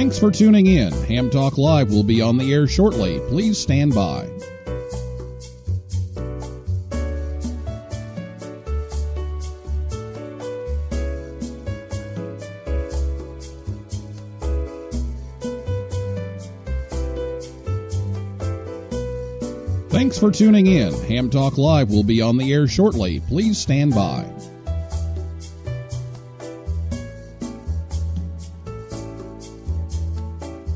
Thanks for tuning in. Ham Talk Live will be on the air shortly. Please stand by. Thanks for tuning in. Ham Talk Live will be on the air shortly. Please stand by.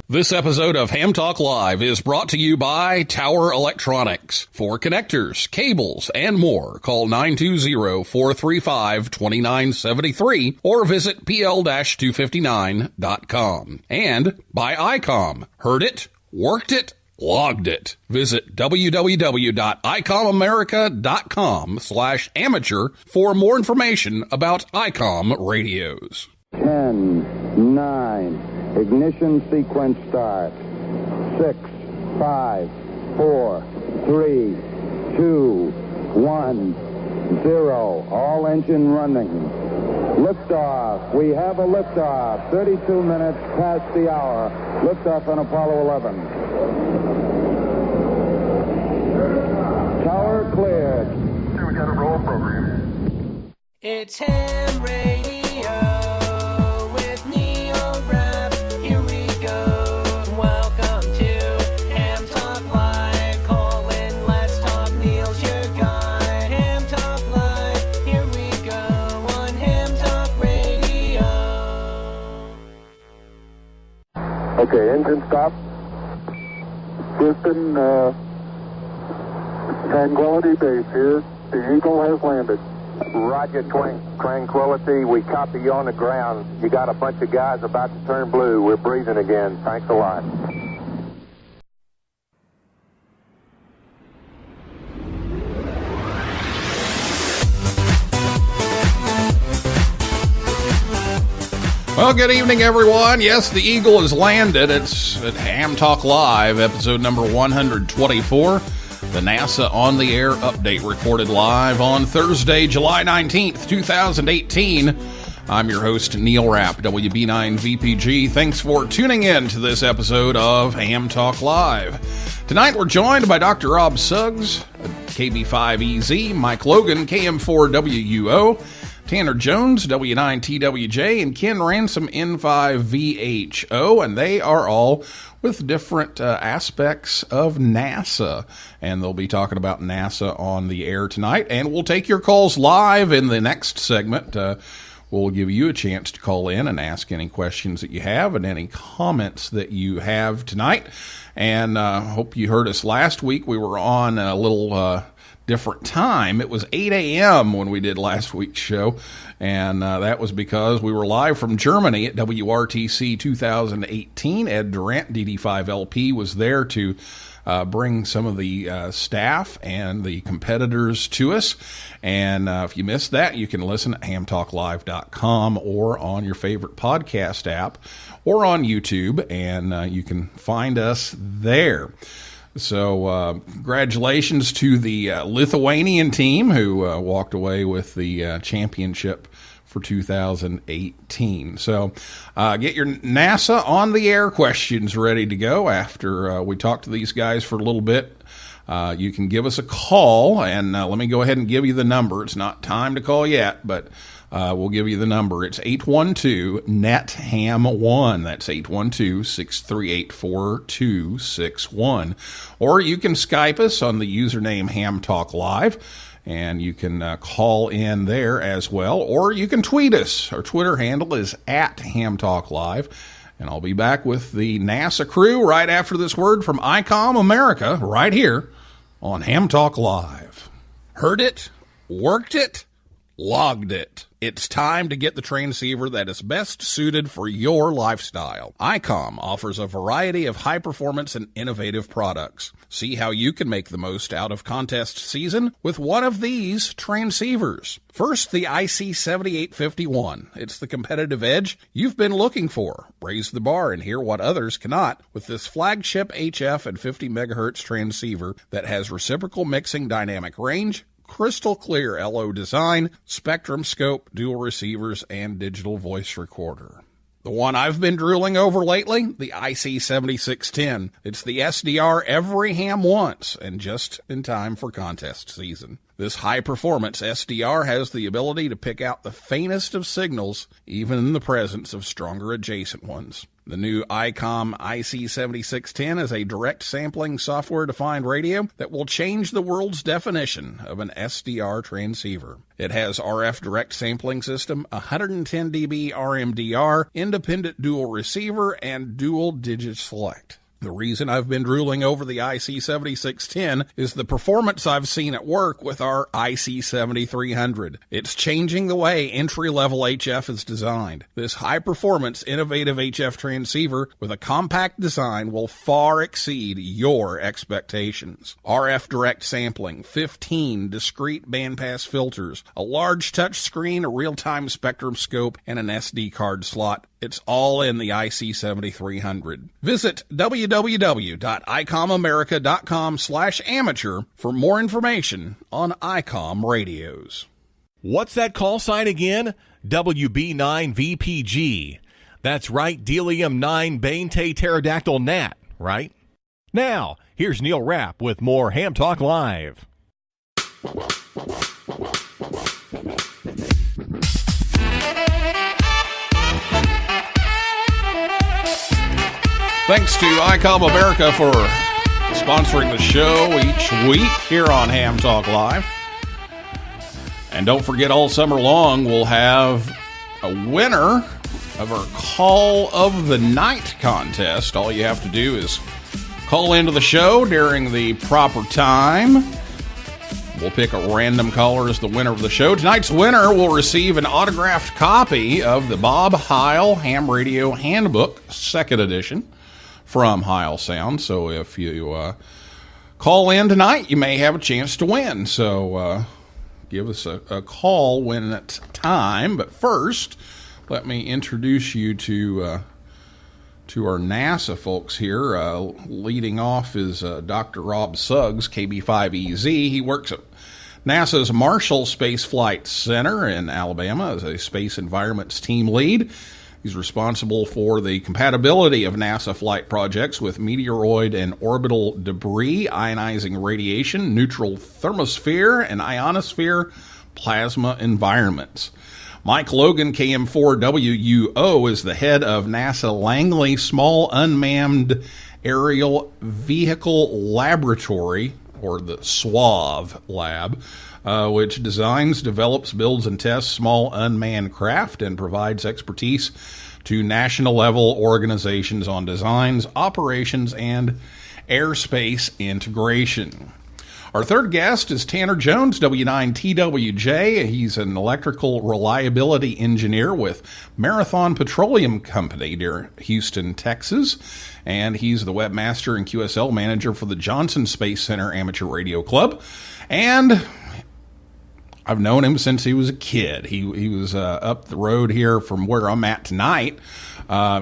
This episode of Ham Talk Live is brought to you by Tower Electronics. For connectors, cables, and more, call 920-435-2973 or visit pl-259.com. And by ICOM. Heard it? Worked it? Logged it. Visit www.icomamerica.com/amateur for more information about ICOM radios. 10, 9, ignition sequence start. 6, 5, 4, 3, 2, 1, 0. All engine running. Liftoff. We have a liftoff. 32 minutes past the hour. Liftoff on Apollo 11. Tower cleared. Here we got a roll program. It's Ham Radio with Neil Rapp. Here we go. Welcome to Ham Talk Live. Call in, let's talk. Neil's your guy. Ham Talk Live. Here we go on Ham Talk Radio. Okay, engine stop. Houston, Tranquility Base here. The Eagle has landed. Roger, Tranquility. We copy you on the ground. You got a bunch of guys about to turn blue. We're breathing again. Thanks a lot. Well, good evening, everyone. Yes, the Eagle has landed. It's at Ham Talk Live, episode number 124. The NASA On the Air update recorded live on Thursday, July 19th, 2018. I'm your host, Neil Rapp, WB9VPG. Thanks for tuning in to this episode of Ham Talk Live. Tonight, we're joined by Dr. Rob Suggs, KB5EZ, Mike Logan, KM4WUO, Tanner Jones, W9TWJ, and Ken Ransom, N5VHO, and they are all with different aspects of NASA, and they'll be talking about NASA on the air tonight, and we'll take your calls live in the next segment. We'll give you a chance to call in and ask any questions that you have and any comments that you have tonight, and hope you heard us last week. We were on a little different time. It was 8 a.m. when we did last week's show, and that was because we were live from Germany at WRTC 2018. Ed Durant, DD5LP, was there to bring some of the staff and the competitors to us. And if you missed that, you can listen at hamtalklive.com or on your favorite podcast app or on YouTube, and you can find us there. So congratulations to the Lithuanian team who walked away with the championship for 2018. So get your NASA on the air questions ready to go after we talk to these guys for a little bit. You can give us a call, and let me go ahead and give you the number. It's not time to call yet, but we'll give you the number. It's 812-NET-HAM1. That's 812-638-4261. Or you can Skype us on the username Ham Talk Live, and you can call in there as well. Or you can tweet us. Our Twitter handle is at Ham Talk Live. And I'll be back with the NASA crew right after this word from ICOM America right here on Ham Talk Live. Heard it? Worked it? Logged it. It's time to get the transceiver that is best suited for your lifestyle. ICOM offers a variety of high-performance and innovative products. See how you can make the most out of contest season with one of these transceivers. First, the IC7851. It's the competitive edge you've been looking for. Raise the bar and hear what others cannot with this flagship HF and 50 megahertz transceiver that has reciprocal mixing dynamic range, crystal clear LO design, spectrum scope, dual receivers, and digital voice recorder. The one I've been drooling over lately, the IC7610. It's the SDR every ham wants, and just in time for contest season. This high-performance SDR has the ability to pick out the faintest of signals, even in the presence of stronger adjacent ones. The new ICOM IC7610 is a direct sampling software-defined radio that will change the world's definition of an SDR transceiver. It has RF direct sampling system, 110 dB RMDR, independent dual receiver, and dual digit select. The reason I've been drooling over the IC7610 is the performance I've seen at work with our IC7300. It's changing the way entry-level HF is designed. This high-performance, innovative HF transceiver with a compact design will far exceed your expectations. RF direct sampling, 15 discrete bandpass filters, a large touch screen, a real-time spectrum scope, and an SD card slot. It's all in the IC7300. Visit www.icomamerica.com/amateur for more information on ICOM radios. What's that call sign again? WB9VPG. That's right, Delium-9 Bane-Tay Pterodactyl Gnat, right? Now, here's Neil Rapp with more Ham Talk Live. Thanks to ICOM America for sponsoring the show each week here on Ham Talk Live. And don't forget, all summer long, we'll have a winner of our Call of the Night contest. All you have to do is call into the show during the proper time. We'll pick a random caller as the winner of the show. Tonight's winner will receive an autographed copy of the Bob Heil Ham Radio Handbook, 2nd edition, from Heil Sound. So if you call in tonight, you may have a chance to win. So give us a call when it's time. But first, let me introduce you to our NASA folks here. Leading off is Dr. Rob Suggs, KB5EZ. He works at NASA's Marshall Space Flight Center in Alabama as a space environments team lead. He's responsible for the compatibility of NASA flight projects with meteoroid and orbital debris, ionizing radiation, neutral thermosphere, and ionosphere plasma environments. Mike Logan, KM4WUO, is the head of NASA Langley Small Unmanned Aerial Vehicle Laboratory, or the SWAV lab, which designs, develops, builds, and tests small unmanned craft and provides expertise to national-level organizations on designs, operations, and airspace integration. Our third guest is Tanner Jones, W9TWJ. He's an electrical reliability engineer with Marathon Petroleum Company near Houston, Texas. And he's the webmaster and QSL manager for the Johnson Space Center Amateur Radio Club. And I've known him since he was a kid. He was up the road here from where I'm at tonight.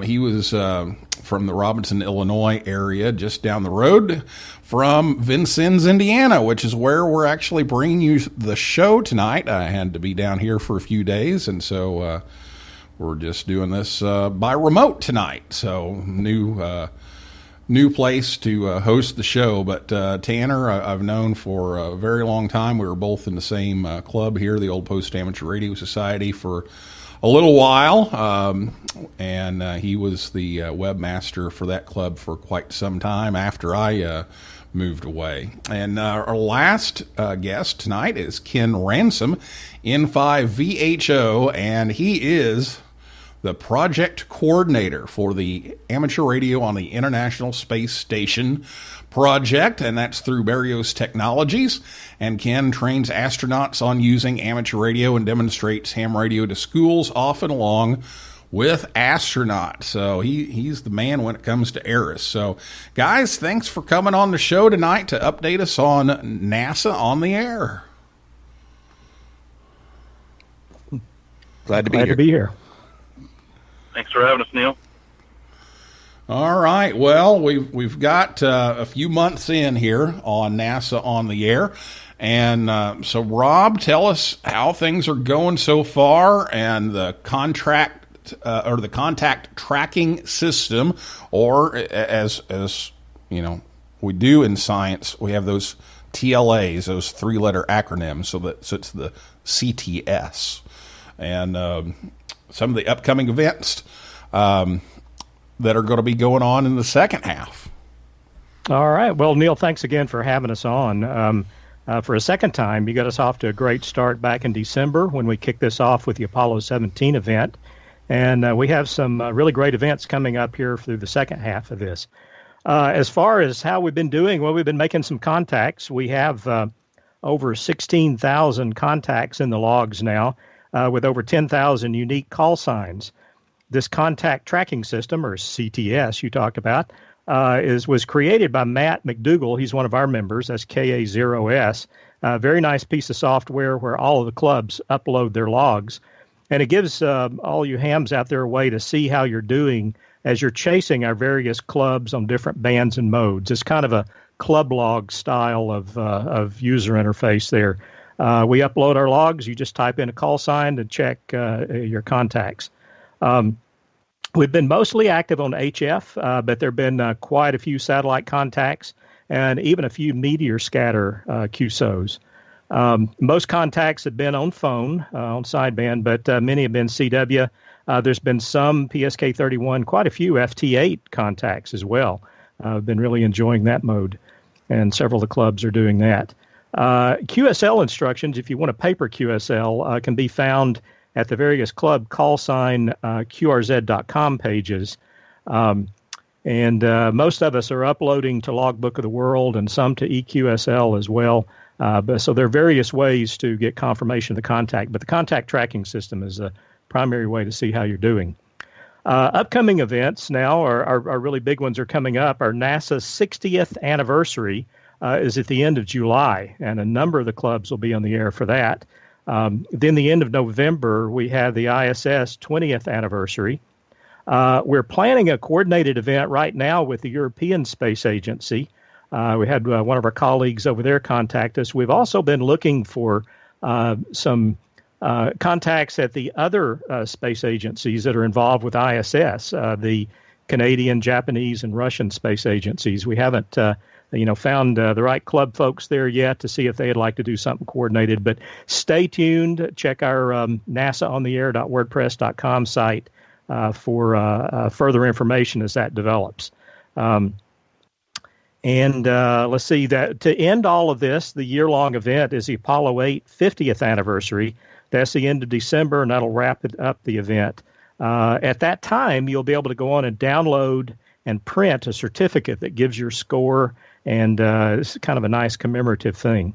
He was from the Robinson, Illinois area, just down the road from Vincennes, Indiana, which is where we're actually bringing you the show tonight. I had to be down here for a few days, and so we're just doing this by remote tonight. So new place to host the show. But Tanner, I've known for a very long time. We were both in the same club here, the Old Post Amateur Radio Society, for a little while, and he was the webmaster for that club for quite some time after I moved away. And our last guest tonight is Ken Ransom, N5VHO, and he is the project coordinator for the amateur radio on the International Space Station project, and that's through Barrios Technologies. And Ken trains astronauts on using amateur radio and demonstrates ham radio to schools, often along with astronauts. So he's the man when it comes to ARIS. So, guys, thanks for coming on the show tonight to update us on NASA on the air. Glad to be here. Thanks for having us, Neil. All right. Well, we've got a few months in here on NASA on the air. And so, Rob, tell us how things are going so far and the contract or the contact tracking system, or as you know, we do in science, we have those TLAs, those 3-letter acronyms. So it's the CTS, and some of the upcoming events that are going to be going on in the second half. All right. Well, Neil, thanks again for having us on. For a second time, you got us off to a great start back in December when we kicked this off with the Apollo 17 event. And we have some really great events coming up here through the second half of this. As far as how we've been doing, well, we've been making some contacts. We have over 16,000 contacts in the logs now, with over 10,000 unique call signs. This contact tracking system, or CTS, you talked about, was created by Matt McDougall. He's one of our members. That's KA0S. Very nice piece of software where all of the clubs upload their logs. And it gives all you hams out there a way to see how you're doing as you're chasing our various clubs on different bands and modes. It's kind of a club log style of user interface there. We upload our logs. You just type in a call sign to check your contacts. We've been mostly active on HF, but there have been quite a few satellite contacts and even a few meteor scatter QSOs. Most contacts have been on phone, on sideband, but many have been CW. There's been some PSK31, quite a few FT8 contacts as well. I've been really enjoying that mode, and several of the clubs are doing that. QSL instructions, if you want a paper QSL, can be found at the various club call sign QRZ.com pages. And most of us are uploading to Logbook of the World and some to EQSL as well. So there are various ways to get confirmation of the contact, but the contact tracking system is a primary way to see how you're doing. Upcoming events now are really big ones are coming up. Our NASA 60th anniversary is at the end of July, and a number of the clubs will be on the air for that. Then the end of November, we have the ISS 20th anniversary. We're planning a coordinated event right now with the European Space Agency. We had one of our colleagues over there contact us. We've also been looking for some contacts at the other space agencies that are involved with ISS, the Canadian, Japanese, and Russian space agencies. We haven't found the right club folks there yet to see if they'd like to do something coordinated. But stay tuned. Check our nasaontheair.wordpress.com site for further information as that develops. Let's see, that to end all of this, the year-long event is the Apollo 8 50th anniversary. That's the end of December, and that'll wrap it up the event. At that time, you'll be able to go on and download and print a certificate that gives your score, and it's kind of a nice commemorative thing.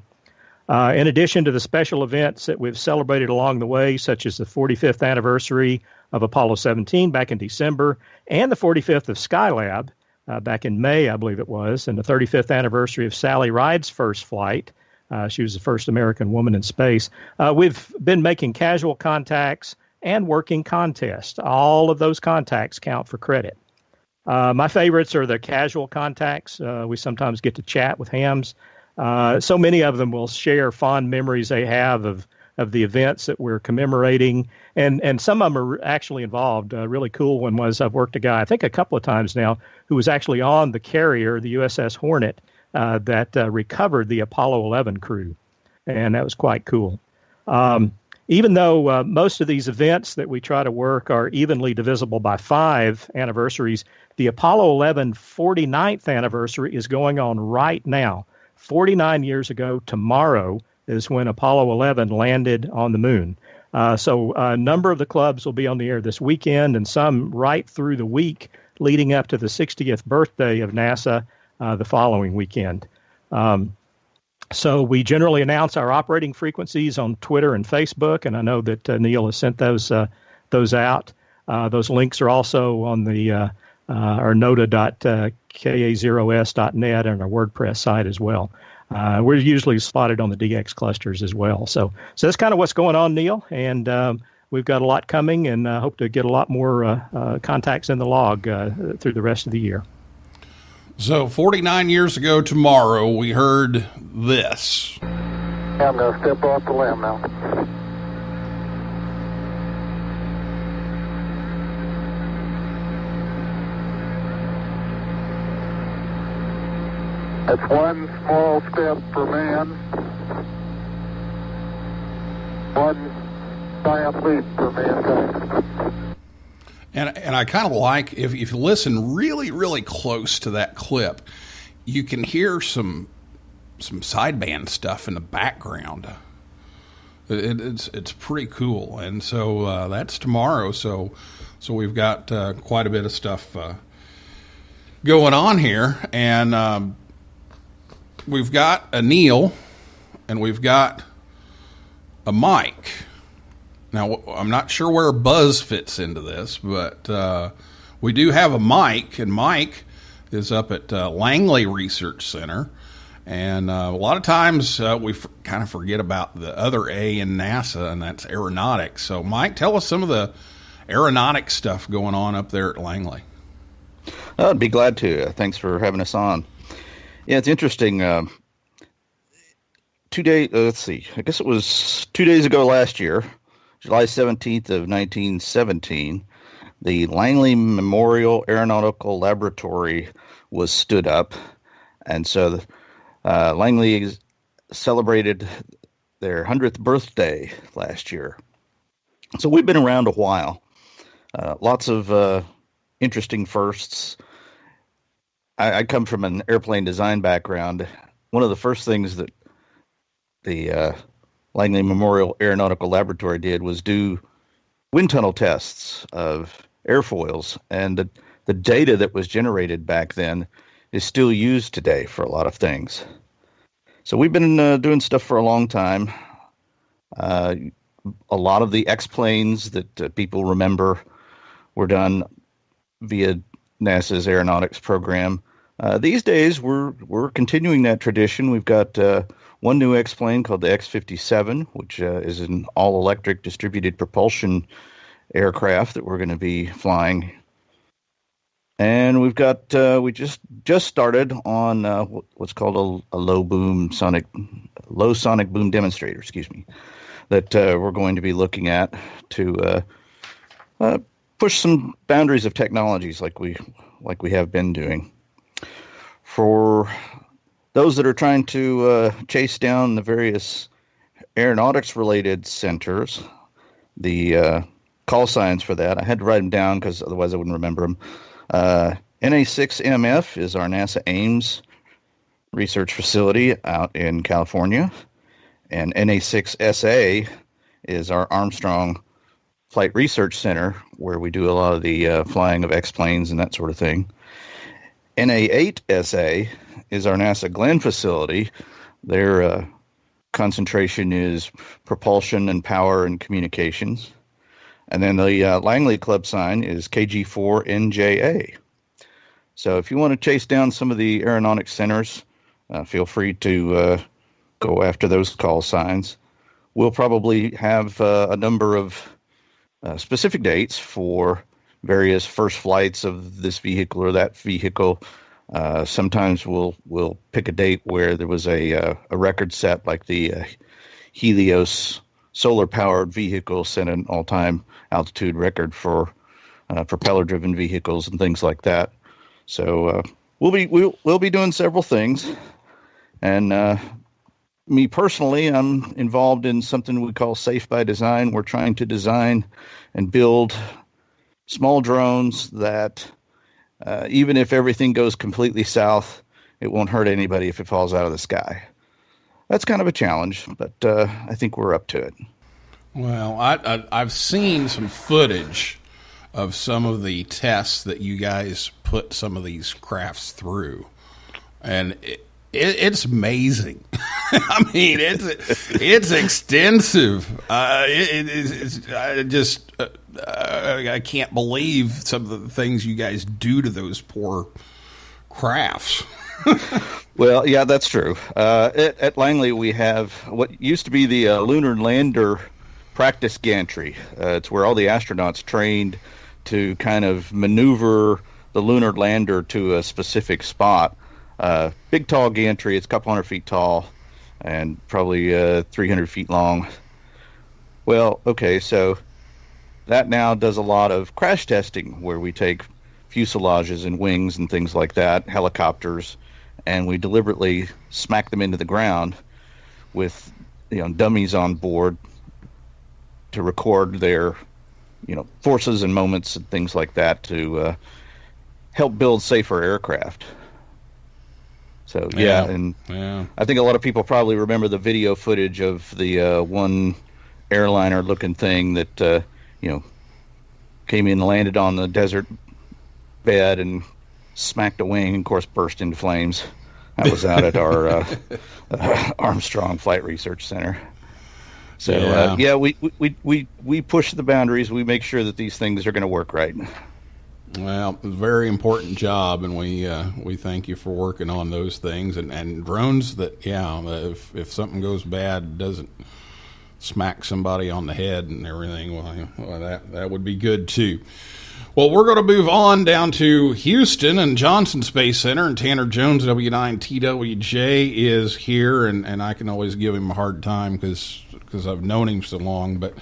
In addition to the special events that we've celebrated along the way, such as the 45th anniversary of Apollo 17 back in December, and the 45th of Skylab back in May, I believe it was, and the 35th anniversary of Sally Ride's first flight. She was the first American woman in space. We've been making casual contacts and working contests. All of those contacts count for credit. My favorites are the casual contacts. We sometimes get to chat with hams. So many of them will share fond memories they have of the events that we're commemorating. And some of them are actually involved. A really cool one was I've worked a guy, I think a couple of times now, who was actually on the carrier, the USS Hornet, that recovered the Apollo 11 crew. And that was quite cool. Even though most of these events that we try to work are evenly divisible by 5 anniversaries, the Apollo 11 49th anniversary is going on right now. 49 years ago tomorrow is when Apollo 11 landed on the moon. So a number of the clubs will be on the air this weekend, and some right through the week leading up to the 60th birthday of NASA the following weekend. So we generally announce our operating frequencies on Twitter and Facebook, and I know that Neil has sent those out. Those links are also on the our NOTA.ka0s.net and our WordPress site as well. We're usually spotted on the DX clusters as well. So that's kind of what's going on, Neil, and we've got a lot coming, and hope to get a lot more contacts in the log through the rest of the year. So 49 years ago tomorrow, we heard this. I'm going to step off the limb now. That's one small step for man, one giant leap for mankind. And I kind of like, if you listen really, really close to that clip, you can hear some sideband stuff in the background. It's pretty cool. And so that's tomorrow. So we've got quite a bit of stuff going on here. And we've got a Neil and we've got a Mike. Now, I'm not sure where Buzz fits into this, but we do have a Mike, and Mike is up at Langley Research Center. And a lot of times we kind of forget about the other A in NASA, and that's aeronautics. So, Mike, tell us some of the aeronautics stuff going on up there at Langley. I'd be glad to. Thanks for having us on. Yeah, it's interesting. 2 days, let's see, I guess it was 2 days ago last year, July 17th of 1917, the Langley Memorial Aeronautical Laboratory was stood up. And so Langley celebrated their 100th birthday last year. So we've been around a while. Lots of interesting firsts. I come from an airplane design background. One of the first things that the Langley Memorial Aeronautical Laboratory did was do wind tunnel tests of airfoils, and the data that was generated back then is still used today for a lot of things. So we've been doing stuff for a long time. A lot of the X-planes that people remember were done via NASA's aeronautics program. These days, we're continuing that tradition. We've got one new X-plane called the X-57, which is an all-electric distributed propulsion aircraft that we're going to be flying. And we've got we just started on what's called a low sonic boom demonstrator, that we're going to be looking at to push some boundaries of technologies like we have been doing. For those that are trying to chase down the various aeronautics-related centers, the call signs for that, I had to write them down because otherwise I wouldn't remember them. NA6MF is our NASA Ames research facility out in California, and NA6SA is our Armstrong Flight Research Center, where we do a lot of the flying of X-planes and that sort of thing. NA8SA is our NASA Glenn facility. Their concentration is propulsion and power and communications. And then the Langley Club sign is KG4NJA. So if you want to chase down some of the aeronautics centers, feel free to go after those call signs. We'll probably have a number of specific dates for various first flights of this vehicle or that vehicle. Sometimes we'll pick a date where there was a record set, like the Helios solar-powered vehicle set an all-time altitude record for propeller-driven vehicles and things like that. So we'll be doing several things, and me personally, I'm involved in something we call Safe by Design. We're trying to design and build small drones that, even if everything goes completely south, it won't hurt anybody if it falls out of the sky. That's kind of a challenge, but I think we're up to it. Well, I've seen some footage of some of the tests that you guys put some of these crafts through, and it's amazing. I mean, it's extensive. I can't believe some of the things you guys do to those poor crafts. Well, yeah, that's true. At Langley, we have what used to be the lunar lander practice gantry. It's where all the astronauts trained to kind of maneuver the lunar lander to a specific spot. Big, tall gantry. It's a couple hundred feet tall and probably 300 feet long. Well, okay, so that now does a lot of crash testing where we take fuselages and wings and things like that, helicopters, and we deliberately smacked them into the ground with dummies on board to record their forces and moments and things like that to help build safer aircraft. So and I think a lot of people probably remember the video footage of the one airliner looking thing that came in, landed on the desert bed and smacked a wing and of course burst into flames. That was out at our Armstrong Flight Research Center. So we push the boundaries. We make sure that these things are going to work right. Well, it's a very important job, and we thank you for working on those things and drones. That if something goes bad, doesn't smack somebody on the head and everything. Well, that would be good too. Well, we're going to move on down to Houston and Johnson Space Center, and Tanner Jones, W9TWJ, is here, and I can always give him a hard time because I've known him so long, but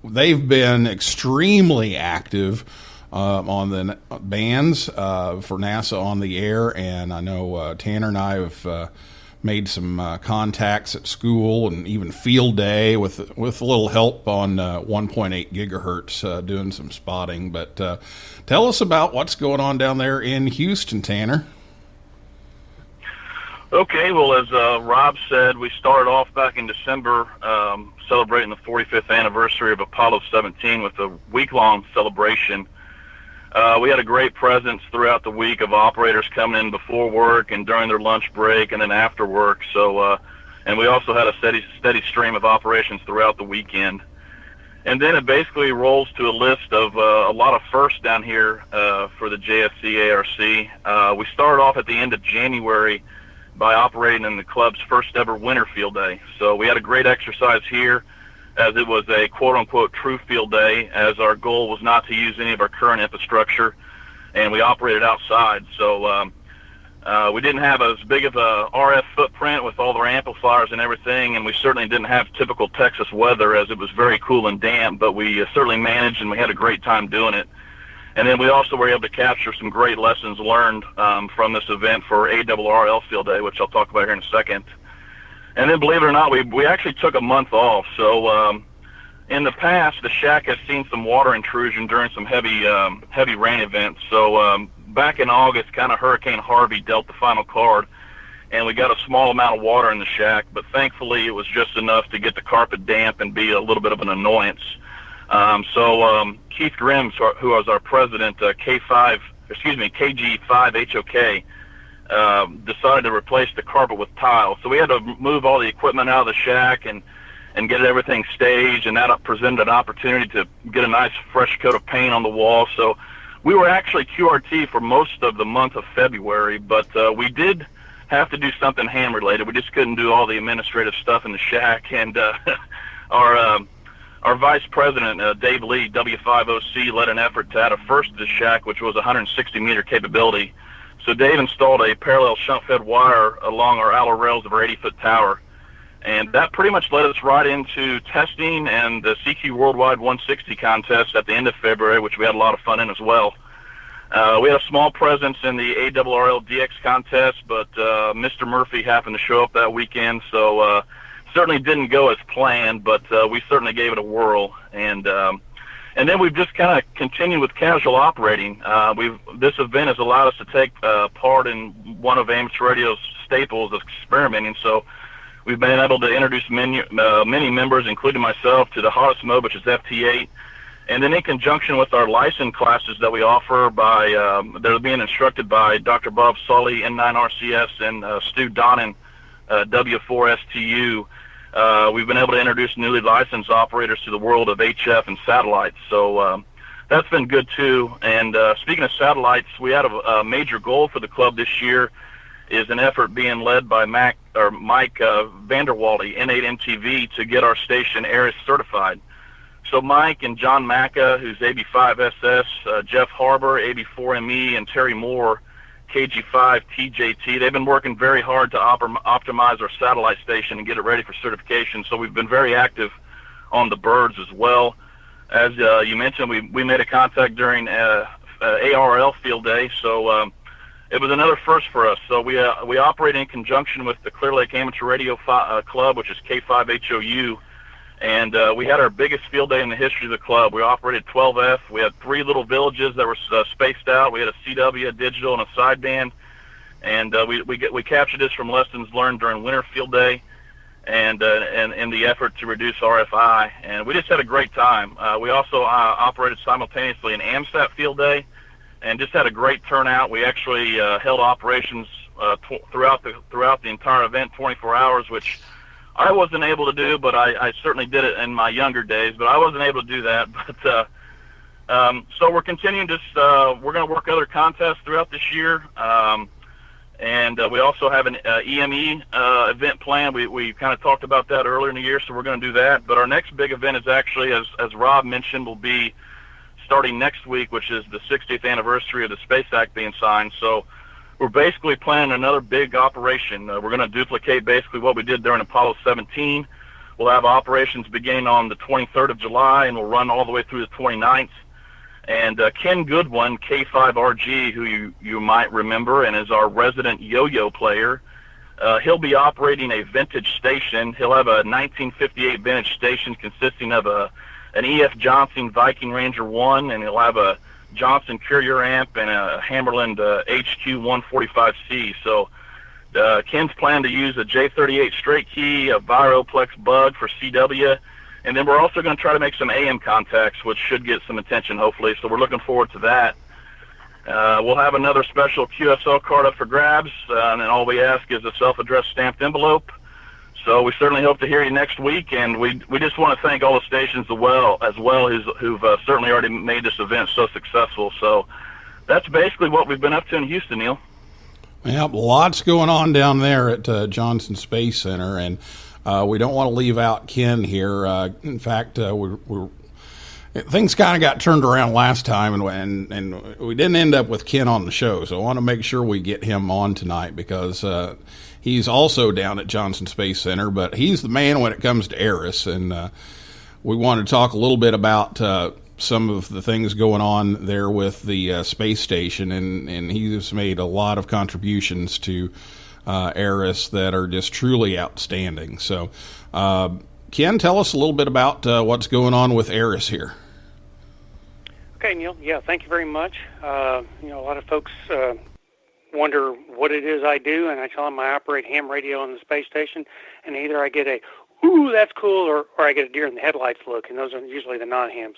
they've been extremely active on the bands for NASA on the air, and I know Tanner and I have made some contacts at school and even field day with a little help on 1.8 gigahertz doing some spotting. But tell us about what's going on down there in Houston, Tanner. Okay, well, as Rob said, we started off back in December celebrating the 45th anniversary of Apollo 17 with a week-long celebration. We had a great presence throughout the week of operators coming in before work and during their lunch break and then after work. So, and we also had a steady stream of operations throughout the weekend. And then it basically rolls to a list of a lot of firsts down here for the JSC ARC. We started off at the end of January by operating in the club's first ever winter field day. So we had a great exercise here, as it was a quote-unquote true field day, as our goal was not to use any of our current infrastructure, and we operated outside. So we didn't have as big of a RF footprint with all our amplifiers and everything, and we certainly didn't have typical Texas weather, as it was very cool and damp, but we certainly managed, and we had a great time doing it. And then we also were able to capture some great lessons learned from this event for ARRL field day, which I'll talk about here in a second. And then, believe it or not, we actually took a month off. So in the past, the shack has seen some water intrusion during some heavy rain events. So back in August, kind of Hurricane Harvey dealt the final card, and we got a small amount of water in the shack. But thankfully, it was just enough to get the carpet damp and be a little bit of an annoyance. So Keith Grimm, who was our president, KG5HOK, decided to replace the carpet with tile. So we had to move all the equipment out of the shack and get everything staged, and that presented an opportunity to get a nice fresh coat of paint on the wall. So we were actually QRT for most of the month of February, but we did have to do something ham-related. We just couldn't do all the administrative stuff in the shack, and our vice president, Dave Lee, W5OC, led an effort to add a first to the shack, which was 160-meter capability. So Dave installed a parallel shunt-fed wire along our outer rails of our 80-foot tower. And that pretty much led us right into testing and the CQ Worldwide 160 contest at the end of February, which we had a lot of fun in as well. We had a small presence in the ARRL DX contest, but Mr. Murphy happened to show up that weekend, so certainly didn't go as planned, but we certainly gave it a whirl. And then we've just kind of continued with casual operating. This event has allowed us to take part in one of amateur radio's staples of experimenting. So we've been able to introduce many members, including myself, to the hottest mode, which is FT8. And then in conjunction with our license classes that we offer, they're being instructed by Dr. Bob Sully, N9RCS, and Stu Donnan, W4STU. We've been able to introduce newly licensed operators to the world of HF and satellites. So that's been good, too. And speaking of satellites, we had a major goal for the club this year is an effort being led by Mike Vanderwalde, N8MTV, to get our station ARIS certified. So Mike and John Macca, who's AB5SS, Jeff Harbor, AB4ME, and Terry Moore, KG5TJT, they've been working very hard to optimize our satellite station and get it ready for certification. So we've been very active on the birds as well. As you mentioned, we made a contact during ARRL field day. So it was another first for us. So we operate in conjunction with the Clear Lake Amateur Radio Club, which is K5HOU, and we had our biggest field day in the history of the club. We operated 12F. We had 3 little villages that were spaced out. We had a CW, a digital, and a sideband, and we captured this from lessons learned during winter field day, and in the effort to reduce RFI, and we just had a great time. We also operated simultaneously an AMSAT field day, and just had a great turnout. We actually held operations throughout the entire event, 24 hours, which I wasn't able to do, but I certainly did it in my younger days. But I wasn't able to do that. But so we're continuing this. We're going to work other contests throughout this year, and we also have an EME event planned. We kind of talked about that earlier in the year, so we're going to do that. But our next big event is actually, as Rob mentioned, will be starting next week, which is the 60th anniversary of the Space Act being signed. So we're basically planning another big operation. We're going to duplicate basically what we did during Apollo 17. We'll have operations beginning on the 23rd of July, and we'll run all the way through the 29th. And Ken Goodwin, K5RG, who you might remember and is our resident yo-yo player, he'll be operating a vintage station. He'll have a 1958 vintage station consisting of an E.F. Johnson Viking Ranger 1, and he'll have a Johnson Courier amp and a Hammerland HQ 145C. So Ken's planning to use a J38 straight key, a Viroplex bug for CW, and then we're also going to try to make some AM contacts, which should get some attention, hopefully. So we're looking forward to that. We'll have another special QSL card up for grabs, and then all we ask is a self-addressed stamped envelope. So we certainly hope to hear you next week, and we just want to thank all the stations who've certainly already made this event so successful. So that's basically what we've been up to in Houston, Neil. Yep, lots going on down there at Johnson Space Center, and we don't want to leave out Ken here. In fact, things kind of got turned around last time, and we didn't end up with Ken on the show, so I want to make sure we get him on tonight because he's also down at Johnson Space Center, but he's the man when it comes to Eris, and we want to talk a little bit about some of the things going on there with the space station, and he's made a lot of contributions to Eris that are just truly outstanding. So, Ken, tell us a little bit about what's going on with Eris here. Okay, Neil. Yeah, thank you very much. A lot of folks wonder what it is I do, and I tell them I operate ham radio on the space station, and either I get a, ooh, that's cool, or I get a deer in the headlights look, and those are usually the non-hams.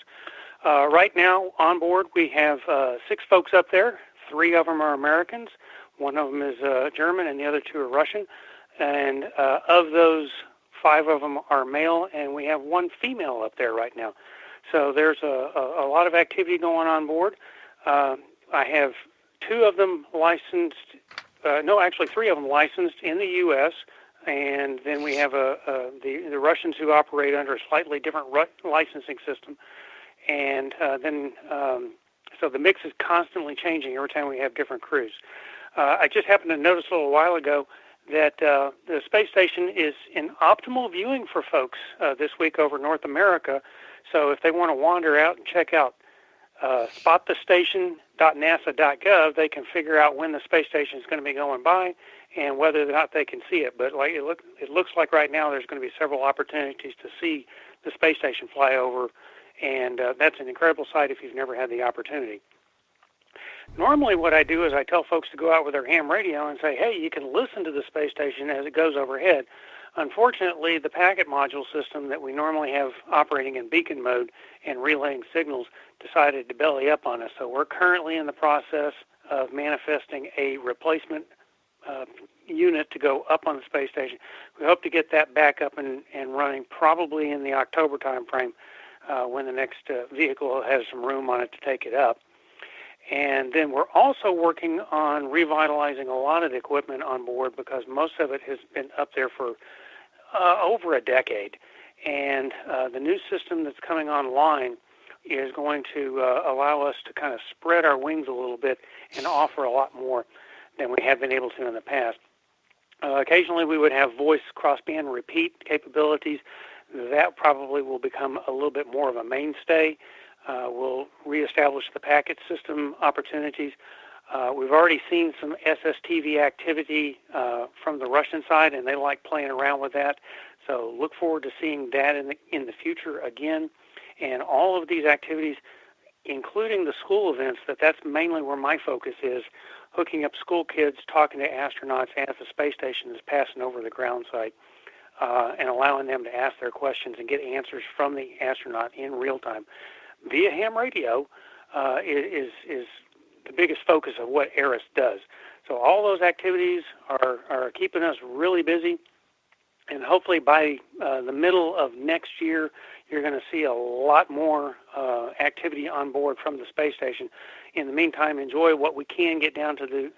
Right now, on board, we have 6 folks up there. 3 of them are Americans. 1 of them is German, and the other 2 are Russian. And of those, 5 of them are male, and we have 1 female up there right now. So there's a lot of activity going on board. I have 2 of them licensed, actually 3 of them licensed in the U.S., and then we have the Russians who operate under a slightly different licensing system. And so the mix is constantly changing every time we have different crews. I just happened to notice a little while ago that the space station is in optimal viewing for folks this week over North America. So if they want to wander out and check out spotthestation.nasa.gov, they can figure out when the space station is going to be going by and whether or not they can see it. But it looks like right now there's going to be several opportunities to see the space station fly over, and that's an incredible sight if you've never had the opportunity. Normally what I do is I tell folks to go out with their ham radio and say, hey, you can listen to the space station as it goes overhead. Unfortunately, the packet module system that we normally have operating in beacon mode and relaying signals decided to belly up on us. So we're currently in the process of manifesting a replacement unit to go up on the space station. We hope to get that back up and running probably in the October time frame when the next vehicle has some room on it to take it up. And then we're also working on revitalizing a lot of the equipment on board because most of it has been up there for over a decade. And the new system that's coming online is going to allow us to kind of spread our wings a little bit and offer a lot more than we have been able to in the past. Occasionally we would have voice crossband repeat capabilities. That probably will become a little bit more of a mainstay. We'll reestablish the packet system opportunities. We've already seen some SSTV activity from the Russian side, and they like playing around with that. So look forward to seeing that in the future again. And all of these activities, including the school events, that's mainly where my focus is, hooking up school kids, talking to astronauts as the space station is passing over the ground site, and allowing them to ask their questions and get answers from the astronaut in real time. Via ham radio is the biggest focus of what ARIS does. So all those activities are keeping us really busy, and hopefully by the middle of next year, you're going to see a lot more activity on board from the space station. In the meantime, enjoy what we can get down to to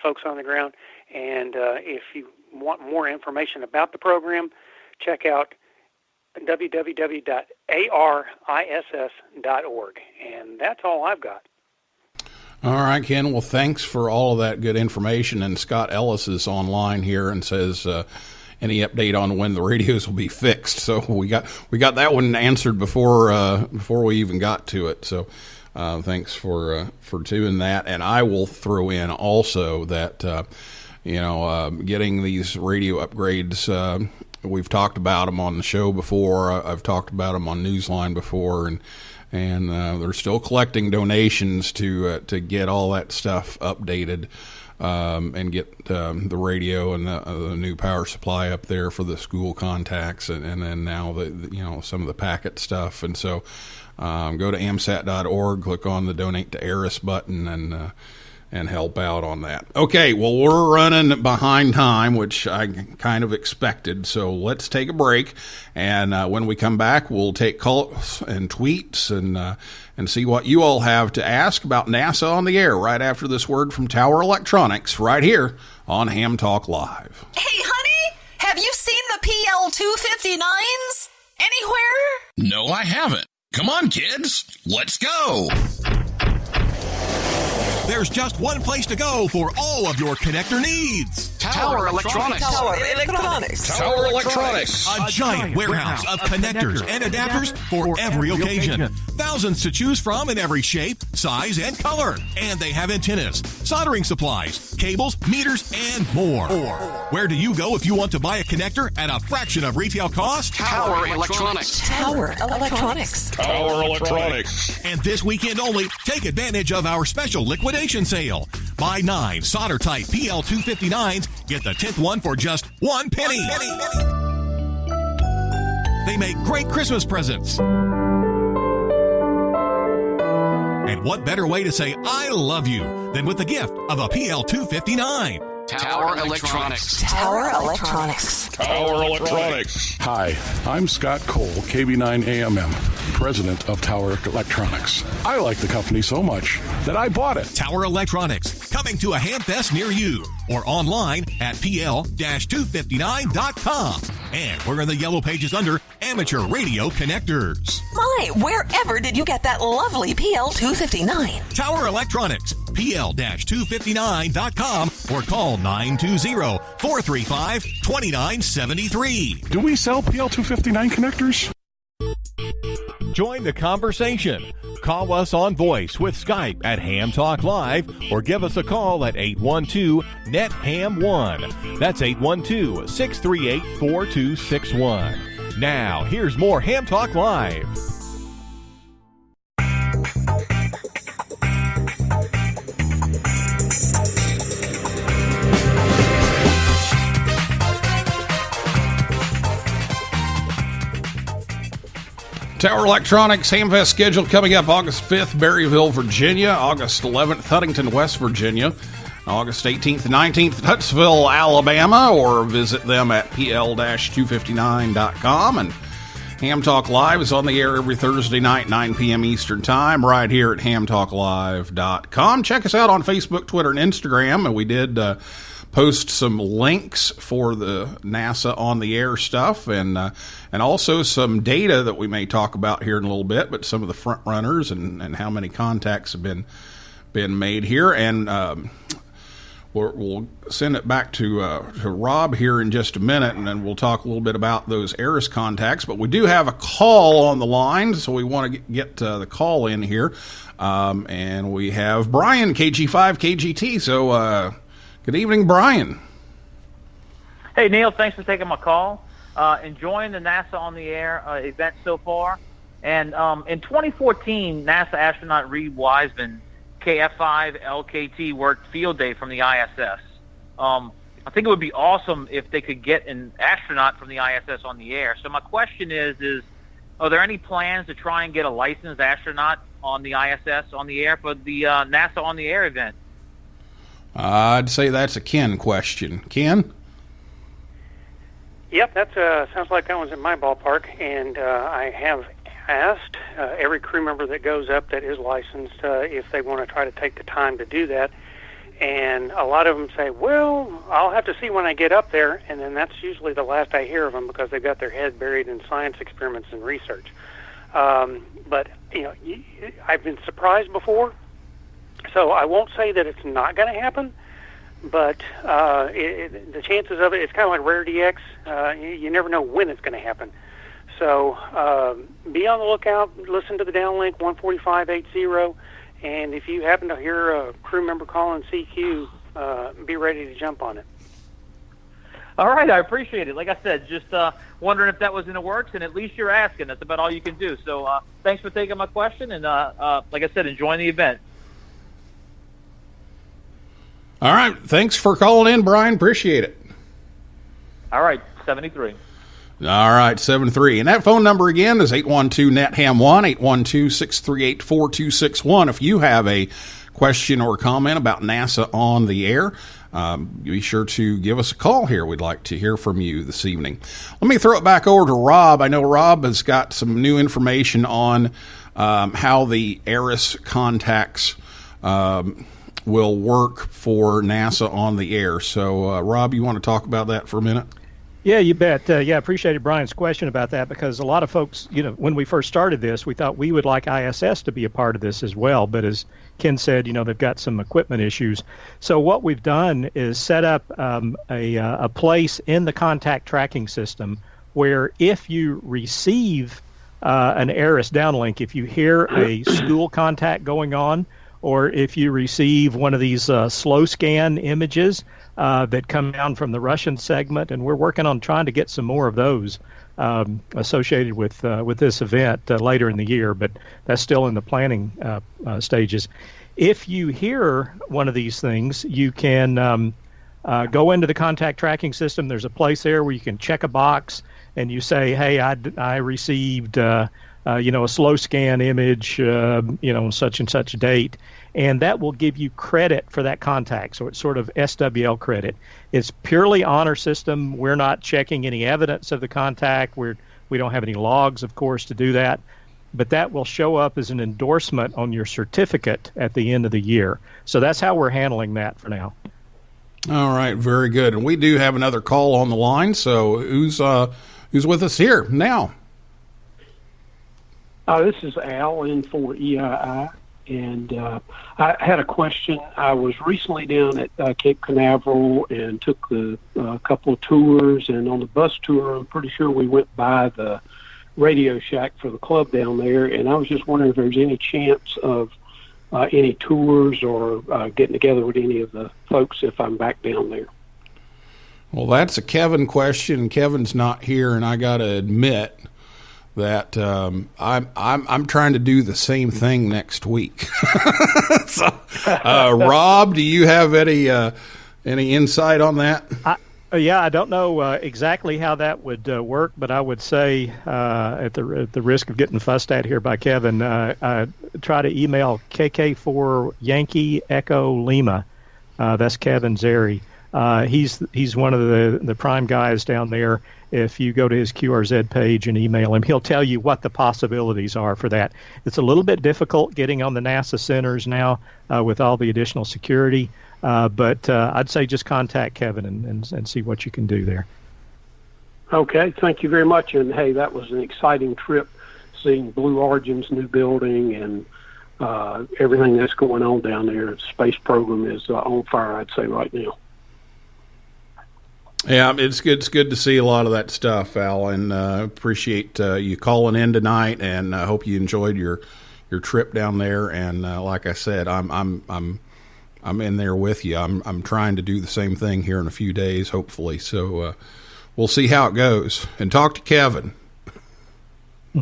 folks on the ground, and if you want more information about the program, check out www.ariss.org. And that's all I've got. All right, Ken. Well, thanks for all of that good information. And Scott Ellis is online here and says, any update on when the radios will be fixed? So we got that one answered before we even got to it. So thanks for doing that. And I will throw in also that getting these radio upgrades. We've talked about them on the show before. I've talked about them on Newsline before, and they're still collecting donations to get all that stuff updated. And get the radio and the new power supply up there for the school contacts, and then now some of the packet stuff. And so go to amsat.org, click on the Donate to ARIS button, and help out on that. Okay, well, we're running behind time, which I kind of expected, so let's take a break. And when we come back, we'll take calls and tweets and see what you all have to ask about NASA on the air right after this word from Tower Electronics right here on Ham Talk Live. Hey, honey, have you seen the PL259s anywhere? No, I haven't. Come on, kids. Let's go. There's just one place to go for all of your connector needs. Tower Electronics. Tower Electronics. Tower Electronics. A giant warehouse of connectors and adapters for every occasion. Thousands to choose from in every shape, size, and color. And they have antennas, soldering supplies, cables, meters, and more. Where do you go if you want to buy a connector at a fraction of retail cost? Tower Electronics. Tower Electronics. Tower Electronics. And this weekend only, take advantage of our special liquidation sale. Buy 9 solder type PL259s, get the 10th one for just $1 penny. They make great Christmas presents. And what better way to say I love you than with the gift of a PL259? Tower Electronics. Tower Electronics. Tower Electronics. Hi, I'm Scott Cole, KB9AMM, president of Tower Electronics. I like the company so much that I bought it. Tower Electronics, coming to a Hamfest near you or online at pl-259.com. And we're in the yellow pages under Amateur Radio Connectors. My, wherever did you get that lovely PL259? Tower Electronics, pl-259.com, or call 920-435-2973. Do we sell PL259 connectors? Join the conversation. Call us on voice with Skype at Ham Talk Live, or give us a call at 812-NET-HAM1. That's 812-638-4261. Now, here's more Ham Talk Live. Tower Electronics Hamfest schedule coming up August 5th, Berryville, Virginia. August 11th, Huntington, West Virginia. August 18th and 19th, Huntsville, Alabama, or visit them at pl-259.com. And Ham Talk Live is on the air every Thursday night, 9 p.m. Eastern Time, right here at hamtalklive.com. Check us out on Facebook, Twitter, and Instagram. And we did post some links for the NASA on the air stuff, and also some data that we may talk about here in a little bit, but some of the front runners and how many contacts have been made here. And we'll send it back to Rob here in just a minute, and then we'll talk a little bit about those ARIS contacts. But we do have a call on the line, so we want to get the call in here. And we have Brian, KG5 KGT. So good evening, Brian. Hey, Neil, thanks for taking my call. Enjoying the NASA on the Air event so far. And in 2014, NASA astronaut Reed Wiseman, KF5 LKT, worked field day from the ISS. I think it would be awesome if they could get an astronaut from the ISS on the air. So my question is are there any plans to try and get a licensed astronaut on the ISS on the air for the NASA on the Air event? I'd say that's a Ken question. Ken? Yep, that sounds like that one's in my ballpark, and I have asked every crew member that goes up that is licensed if they want to try to take the time to do that, and a lot of them say, well, I'll have to see when I get up there, and then that's usually the last I hear of them because they've got their head buried in science experiments and research. But, I've been surprised before, so I won't say that it's not going to happen, but the chances of it's kind of like Rare DX. You never know when it's going to happen. So be on the lookout. Listen to the downlink 14580, and if you happen to hear a crew member calling CQ, be ready to jump on it. All right, I appreciate it. Like I said, just wondering if that was in the works, and at least you're asking. That's about all you can do. So thanks for taking my question, and like I said, enjoying the event. All right. Thanks for calling in, Brian. Appreciate it. All right, 73. All right, 73. And that phone number again is 812-NET-HAM1, 812-638-4261. If you have a question or comment about NASA on the air, be sure to give us a call here. We'd like to hear from you this evening. Let me throw it back over to Rob. I know Rob has got some new information on how the ARIS contacts will work for NASA on the air. So, Rob, you want to talk about that for a minute? Yeah, you bet. Appreciated Brian's question about that, because a lot of folks, when we first started this, we thought we would like ISS to be a part of this as well. But as Ken said, they've got some equipment issues. So what we've done is set up a place in the contact tracking system where if you receive an ARIS downlink, if you hear a school contact going on, or if you receive one of these slow scan images that come down from the Russian segment, and we're working on trying to get some more of those associated with this event later in the year, but that's still in the planning stages. If you hear one of these things, you can go into the contact tracking system. There's a place there where you can check a box, and you say, hey, I received a slow scan image, such and such date, and that will give you credit for that contact. So it's sort of SWL credit. It's purely honor system. We're not checking any evidence of the contact. We don't have any logs, of course, to do that, but that will show up as an endorsement on your certificate at the end of the year. So that's how we're handling that for now. All right, very good. And we do have another call on the line. So who's with us here now? This is Al in for EII, and I had a question. I was recently down at Cape Canaveral and took a couple of tours, and on the bus tour, I'm pretty sure we went by the Radio Shack for the club down there, and I was just wondering if there's any chance of any tours or getting together with any of the folks if I'm back down there. Well, that's a Kevin question. Kevin's not here, and I got to admit that I'm trying to do the same thing next week. So, Rob, do you have any insight on that? I don't know exactly how that would work, but I would say, at the risk of getting fussed at here by Kevin, try to email KK4 Yankee Echo Lima. That's Kevin Zeri. He's one of the prime guys down there. If you go to his QRZ page and email him, he'll tell you what the possibilities are for that. It's a little bit difficult getting on the NASA centers now with all the additional security, but I'd say just contact Kevin and see what you can do there. Okay, thank you very much. And hey, that was an exciting trip, seeing Blue Origin's new building and everything that's going on down there, the space program is on fire, I'd say, right now. Yeah, it's good to see a lot of that stuff, Al, and appreciate you calling in tonight, and I hope you enjoyed your trip down there. And like I said, I'm in there with you. I'm trying to do the same thing here in a few days, hopefully. So we'll see how it goes. And talk to Kevin.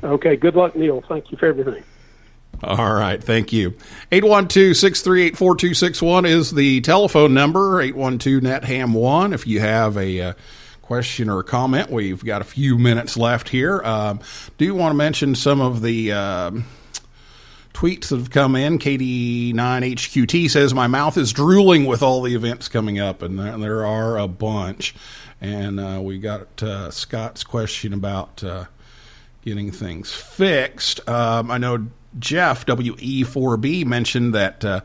Okay, good luck, Neil. Thank you for everything. All right, thank you. 812-638-4261 is the telephone number, 812-NET-HAM1. If you have a question or a comment, we've got a few minutes left here. Do want to mention some of the tweets that have come in. KD9HQT says, my mouth is drooling with all the events coming up, and there are a bunch. And we got Scott's question about getting things fixed. I know Jeff, WE4B, mentioned that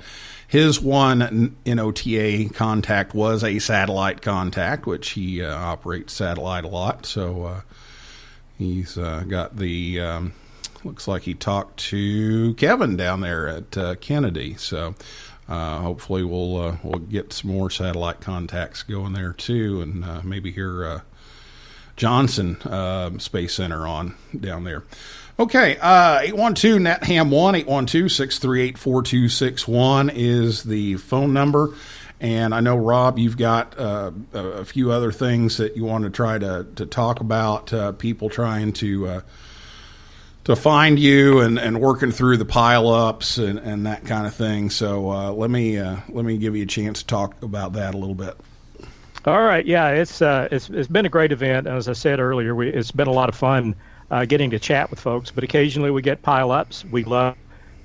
his one NOTA contact was a satellite contact, which he operates satellite a lot. So he's got the, looks like he talked to Kevin down there at Kennedy. So hopefully we'll get some more satellite contacts going there too, and maybe hear Johnson Space Center on down there. Okay, 812-NET-HAM1, 812-638-4261 is the phone number. And I know, Rob, you've got a few other things that you want to try to talk about, people trying to find you and working through the pile-ups and that kind of thing. So let me give you a chance to talk about that a little bit. All right, yeah, it's been a great event. As I said earlier, it's been a lot of fun getting to chat with folks, but occasionally we get pile-ups. We love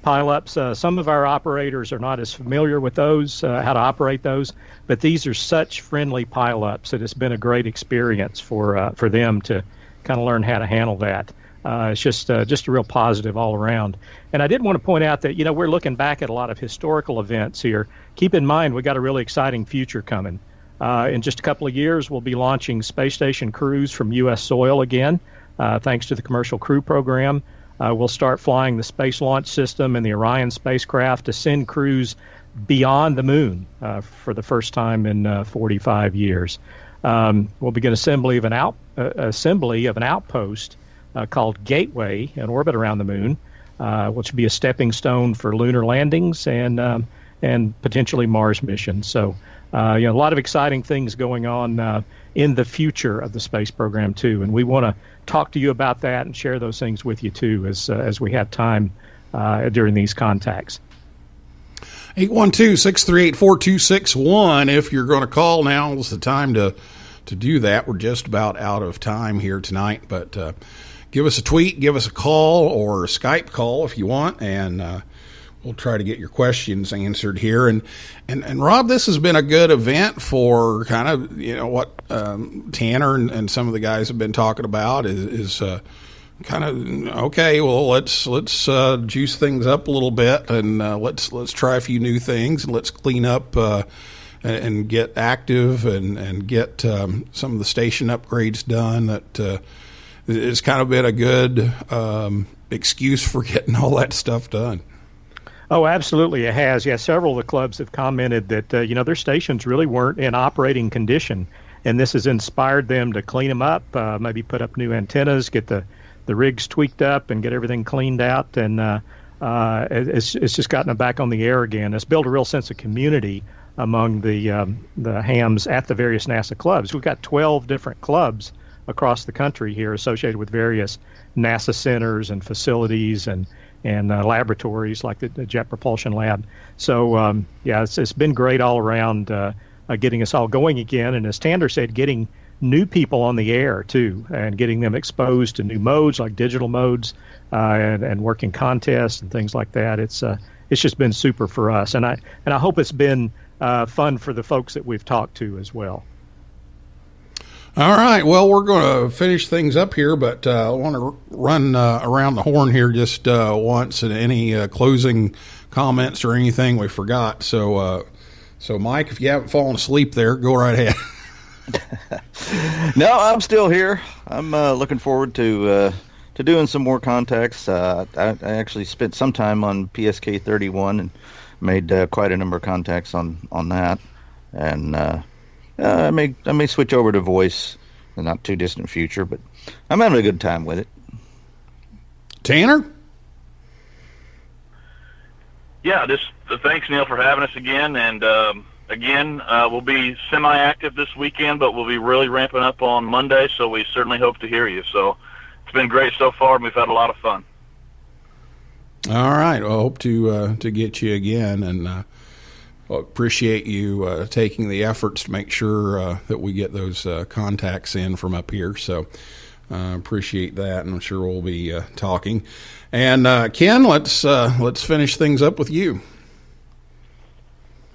pile-ups. Some of our operators are not as familiar with those, how to operate those, but these are such friendly pile-ups that it's been a great experience for them to kind of learn how to handle that. It's just a real positive all around. And I did want to point out that, we're looking back at a lot of historical events here. Keep in mind, we got a really exciting future coming. In just a couple of years, we'll be launching space station crews from U.S. soil again. Thanks to the Commercial Crew Program, we'll start flying the Space Launch System and the Orion spacecraft to send crews beyond the moon for the first time in 45 years. We'll begin assembly of an outpost called Gateway in orbit around the moon, which will be a stepping stone for lunar landings and potentially Mars missions. So, a lot of exciting things going on in the future of the space program too, and we want to talk to you about that and share those things with you too as we have time during these contacts. 812-638-4261. If you're going to call, now is the time to do that. We're just about out of time here tonight, but give us a tweet, give us a call, or a Skype call if you want, and we'll try to get your questions answered here. And Rob, this has been a good event for kind of, what Tanner and some of the guys have been talking about is kind of, okay, well, let's juice things up a little bit, and let's try a few new things, and let's clean up and get active and get some of the station upgrades done. That it's kind of been a good excuse for getting all that stuff done. Oh, absolutely, it has. Yeah, several of the clubs have commented that their stations really weren't in operating condition, and this has inspired them to clean them up, maybe put up new antennas, get the rigs tweaked up, and get everything cleaned out, and it's just gotten them back on the air again. It's built a real sense of community among the hams at the various NASA clubs. We've got 12 different clubs across the country here associated with various NASA centers and facilities and laboratories like the Jet Propulsion Lab. So, it's been great all around getting us all going again. And as Tanner said, getting new people on the air, too, and getting them exposed to new modes like digital modes and working contests and things like that. It's just been super for us. And I hope it's been fun for the folks that we've talked to as well. All right. Well, we're going to finish things up here, but I want to run around the horn here just once, and any closing comments or anything we forgot. So, Mike, if you haven't fallen asleep there, go right ahead. No, I'm still here. I'm looking forward to to doing some more contacts. I actually spent some time on PSK 31 and made quite a number of contacts on that. And I may switch over to voice in the not too distant future, but I'm having a good time with it. Tanner? Yeah, just thanks, Neil, for having us again. And again, we'll be semi-active this weekend, but we'll be really ramping up on Monday, so we certainly hope to hear you. So it's been great so far, and we've had a lot of fun. All right. Well, I hope to get you again, and appreciate you taking the efforts to make sure that we get those contacts in from up here. So appreciate that, and I'm sure we'll be talking. And Ken, let's finish things up with you.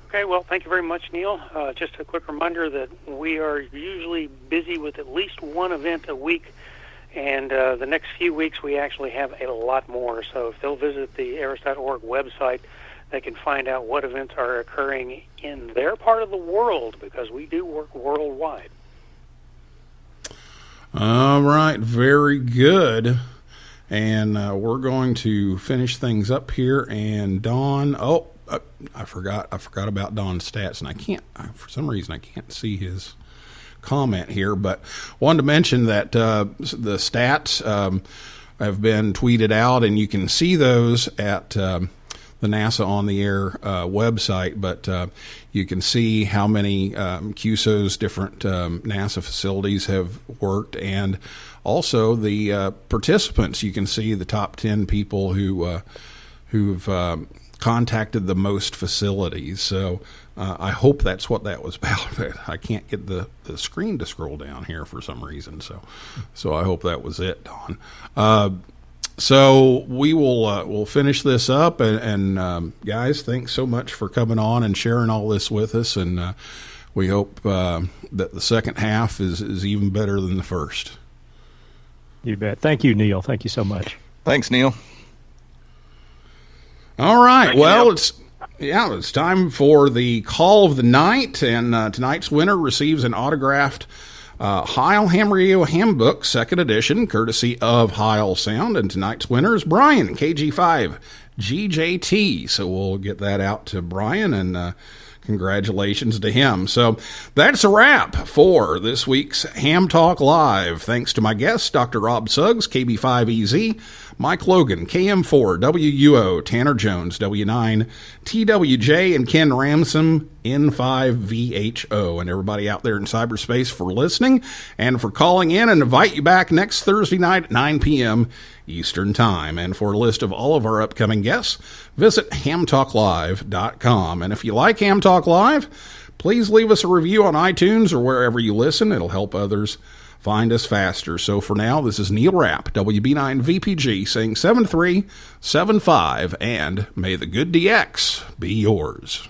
Okay, well, thank you very much, Neil. Just a quick reminder that we are usually busy with at least one event a week, and the next few weeks we actually have a lot more. So if they'll visit the ARIS.org website, they can find out what events are occurring in their part of the world, because we do work worldwide. All right, very good. And we're going to finish things up here. And Don, I forgot about Don's stats, and for some reason I can't see his comment here. But wanted to mention that the stats have been tweeted out, and you can see those at the NASA on the Air website. But you can see how many QSOs different NASA facilities have worked, and also the participants. You can see the top 10 people who've contacted the most facilities. So I hope that's what that was about. I can't get the screen to scroll down here for some reason. So I hope that was it, Don. So we we'll finish this up, and guys, thanks so much for coming on and sharing all this with us. And we hope that the second half is even better than the first. You bet. Thank you, Neil. Thank you so much. Thanks, Neil. All right. Well, it's time for the call of the night, and tonight's winner receives an autographed Heil Ham Radio Handbook, 2nd edition, courtesy of Heil Sound. And tonight's winner is Brian, KG5 GJT. So we'll get that out to Brian, and congratulations to him. So that's a wrap for this week's Ham Talk Live. Thanks to my guests, Dr. Rob Suggs, KB5EZ, Mike Logan, KM4, WUO, Tanner Jones, W9TWJ, and Ken Ransom, N5VHO, and everybody out there in cyberspace for listening and for calling in, and invite you back next Thursday night at 9 p.m. Eastern Time. And for a list of all of our upcoming guests, visit hamtalklive.com. And if you like Ham Talk Live, please leave us a review on iTunes or wherever you listen. It'll help others find us faster. So for now, this is Neil Rapp, WB9VPG, saying 7375, and may the good DX be yours.